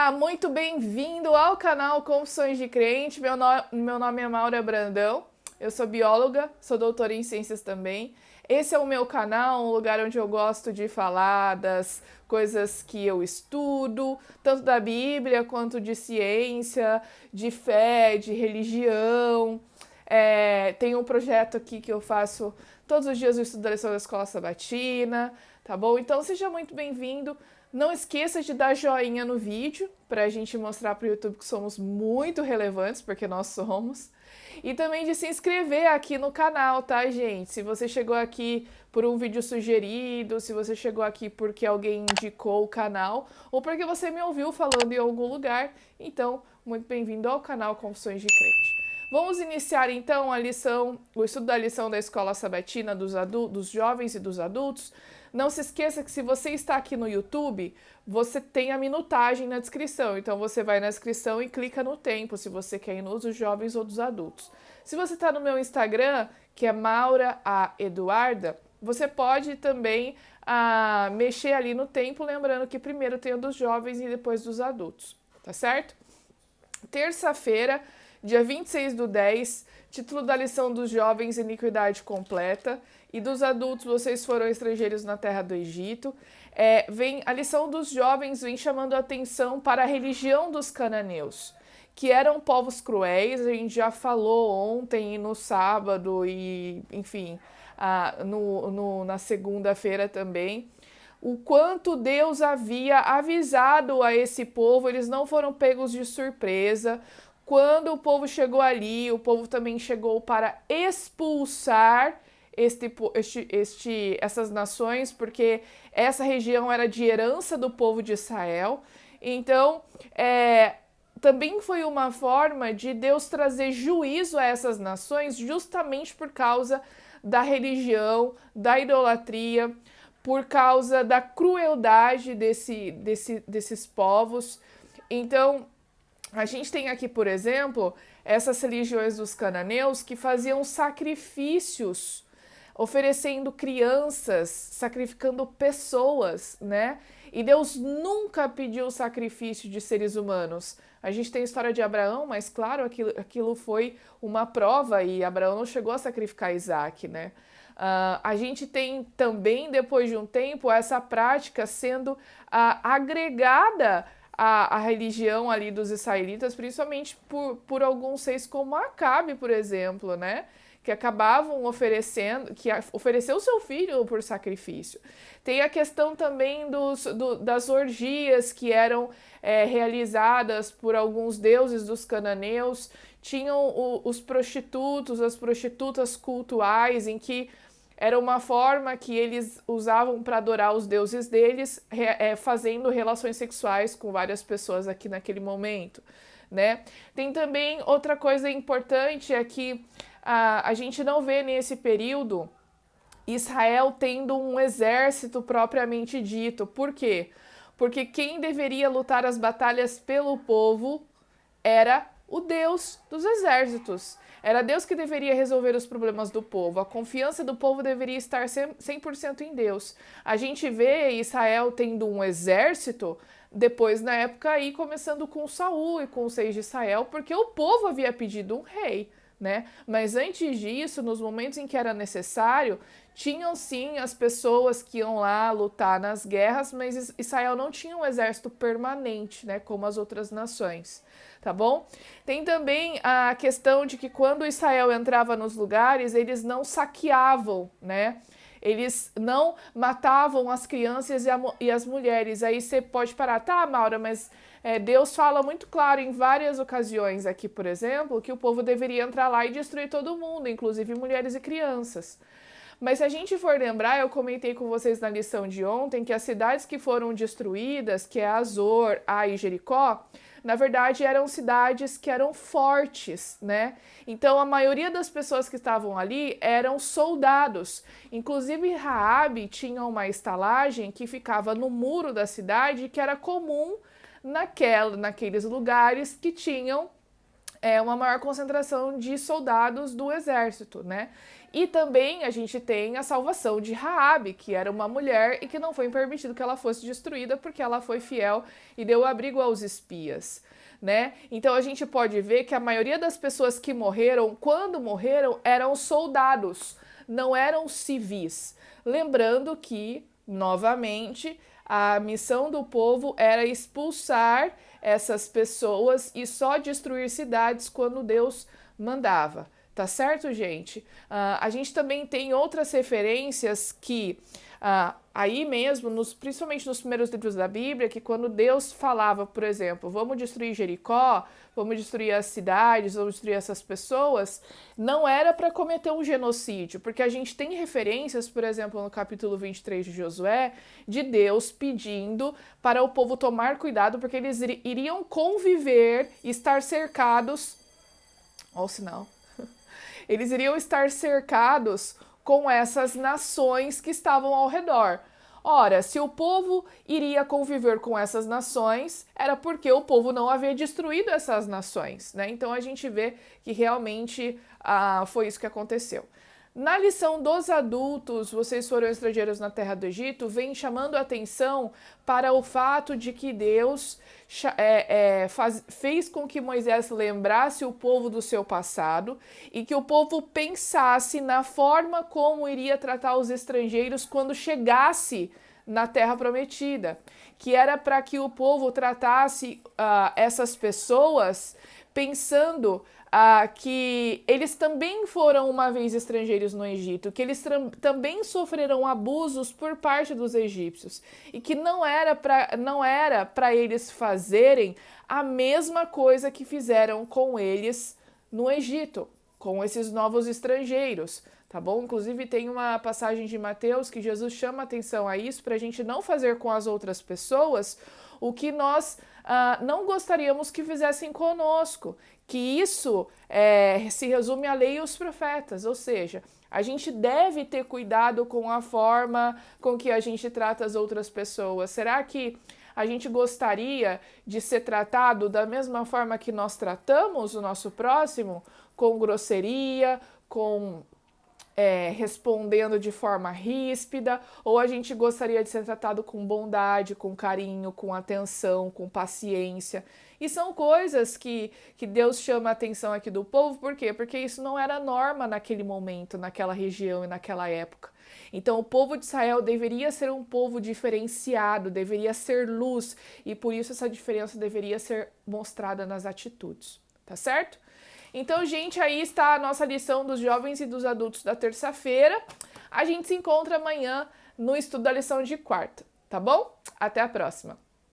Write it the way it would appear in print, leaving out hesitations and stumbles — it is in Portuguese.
Olá, muito bem-vindo ao canal Confissões de Crente. Meu nome é Maura Brandão, eu sou bióloga, sou doutora em ciências também. Esse é o meu canal, um lugar onde eu gosto de falar das coisas que eu estudo, tanto da Bíblia quanto de ciência, de fé, de religião. Tem um projeto aqui que eu faço todos os dias, o estudo da lição da Escola Sabatina, tá bom? Então seja muito bem-vindo. Não esqueça de dar joinha no vídeo para a gente mostrar para o YouTube que somos muito relevantes, porque nós somos. E também de se inscrever aqui no canal, tá, gente? Se você chegou aqui por um vídeo sugerido, se você chegou aqui porque alguém indicou o canal, ou porque você me ouviu falando em algum lugar, então, muito bem-vindo ao canal Confissões de Crente. Vamos iniciar então o estudo da lição da Escola Sabatina dos jovens e dos adultos. Não se esqueça que se você está aqui no YouTube, você tem a minutagem na descrição. Então você vai na descrição e clica no tempo, se você quer ir nos jovens ou dos adultos. Se você está no meu Instagram, que é Maura A. Eduarda, você pode também mexer ali no tempo, lembrando que primeiro tem o dos jovens e depois dos adultos, tá certo? Terça-feira, dia 26/10, título da lição dos jovens, Iniquidade Completa, e dos adultos, vocês foram estrangeiros na terra do Egito. A lição dos jovens vem chamando a atenção para a religião dos cananeus, que eram povos cruéis. A gente já falou ontem e no sábado e, enfim, na segunda-feira também, o quanto Deus havia avisado a esse povo. Eles não foram pegos de surpresa. Quando o povo chegou ali, o povo também chegou para expulsar essas nações, porque essa região era de herança do povo de Israel. Então, também foi uma forma de Deus trazer juízo a essas nações, justamente por causa da religião, da idolatria, por causa da crueldade desses povos. Então, a gente tem aqui, por exemplo, essas religiões dos cananeus que faziam sacrifícios, oferecendo crianças, sacrificando pessoas, né? E Deus nunca pediu sacrifício de seres humanos. A gente tem a história de Abraão, mas claro, aquilo foi uma prova e Abraão não chegou a sacrificar Isaac, né? A gente tem também, depois de um tempo, essa prática sendo agregada à religião ali dos israelitas, principalmente por alguns reis como Acabe, por exemplo, né? Que acabavam que ofereceu seu filho por sacrifício. Tem a questão também das orgias que eram realizadas por alguns deuses dos cananeus. Tinham os prostitutos, as prostitutas cultuais, em que era uma forma que eles usavam para adorar os deuses deles, fazendo relações sexuais com várias pessoas aqui naquele momento, né? Tem também outra coisa importante, é que a gente não vê nesse período Israel tendo um exército propriamente dito. Por quê? Porque quem deveria lutar as batalhas pelo povo era o Deus dos exércitos. Era Deus que deveria resolver os problemas do povo. A confiança do povo deveria estar 100% em Deus. A gente vê Israel tendo um exército depois, na época, aí começando com Saul e com os reis de Israel, porque o povo havia pedido um rei, né? Mas antes disso, nos momentos em que era necessário, tinham sim as pessoas que iam lá lutar nas guerras, mas Israel não tinha um exército permanente, né, como as outras nações, tá bom? Tem também a questão de que quando Israel entrava nos lugares, eles não saqueavam, né? Eles não matavam as crianças e as mulheres. Aí você pode parar, tá, Maura, mas Deus fala muito claro em várias ocasiões aqui, por exemplo, que o povo deveria entrar lá e destruir todo mundo, inclusive mulheres e crianças. Mas se a gente for lembrar, eu comentei com vocês na lição de ontem que as cidades que foram destruídas, que é Azor, Ai e Jericó, na verdade eram cidades que eram fortes, né? Então a maioria das pessoas que estavam ali eram soldados. Inclusive Raabe tinha uma estalagem que ficava no muro da cidade, que era comum naqueles lugares que tinham uma maior concentração de soldados do exército, né? E também a gente tem a salvação de Raabe, que era uma mulher e que não foi permitido que ela fosse destruída porque ela foi fiel e deu abrigo aos espias, né? Então a gente pode ver que a maioria das pessoas que morreram, quando morreram, eram soldados, não eram civis. Lembrando que, novamente, a missão do povo era expulsar essas pessoas e só destruir cidades quando Deus mandava. Tá certo, gente? A gente também tem outras referências que, aí mesmo, principalmente nos primeiros livros da Bíblia, que quando Deus falava, por exemplo, vamos destruir Jericó, vamos destruir as cidades, vamos destruir essas pessoas, não era para cometer um genocídio, porque a gente tem referências, por exemplo, no capítulo 23 de Josué, de Deus pedindo para o povo tomar cuidado, porque eles iriam conviver, estar cercados... Olha o sinal. Eles iriam estar cercados com essas nações que estavam ao redor. Ora, se o povo iria conviver com essas nações, era porque o povo não havia destruído essas nações, né? Então a gente vê que realmente foi isso que aconteceu. Na lição dos adultos, vocês foram estrangeiros na terra do Egito, vem chamando a atenção para o fato de que Deus fez com que Moisés lembrasse o povo do seu passado e que o povo pensasse na forma como iria tratar os estrangeiros quando chegasse na terra prometida, que era para que o povo tratasse essas pessoas pensando que eles também foram uma vez estrangeiros no Egito, que eles também sofreram abusos por parte dos egípcios e que não era para eles fazerem a mesma coisa que fizeram com eles no Egito, com esses novos estrangeiros, tá bom? Inclusive tem uma passagem de Mateus que Jesus chama atenção a isso para a gente não fazer com as outras pessoas o que nós não gostaríamos que fizessem conosco, que isso se resume à lei e aos profetas, ou seja, a gente deve ter cuidado com a forma com que a gente trata as outras pessoas. Será que a gente gostaria de ser tratado da mesma forma que nós tratamos o nosso próximo? Com grosseria, com... respondendo de forma ríspida, ou a gente gostaria de ser tratado com bondade, com carinho, com atenção, com paciência. E são coisas que Deus chama a atenção aqui do povo, por quê? Porque isso não era norma naquele momento, naquela região e naquela época. Então o povo de Israel deveria ser um povo diferenciado, deveria ser luz, e por isso essa diferença deveria ser mostrada nas atitudes, tá certo? Então, gente, aí está a nossa lição dos jovens e dos adultos da terça-feira. A gente se encontra amanhã no estudo da lição de quarta, tá bom? Até a próxima!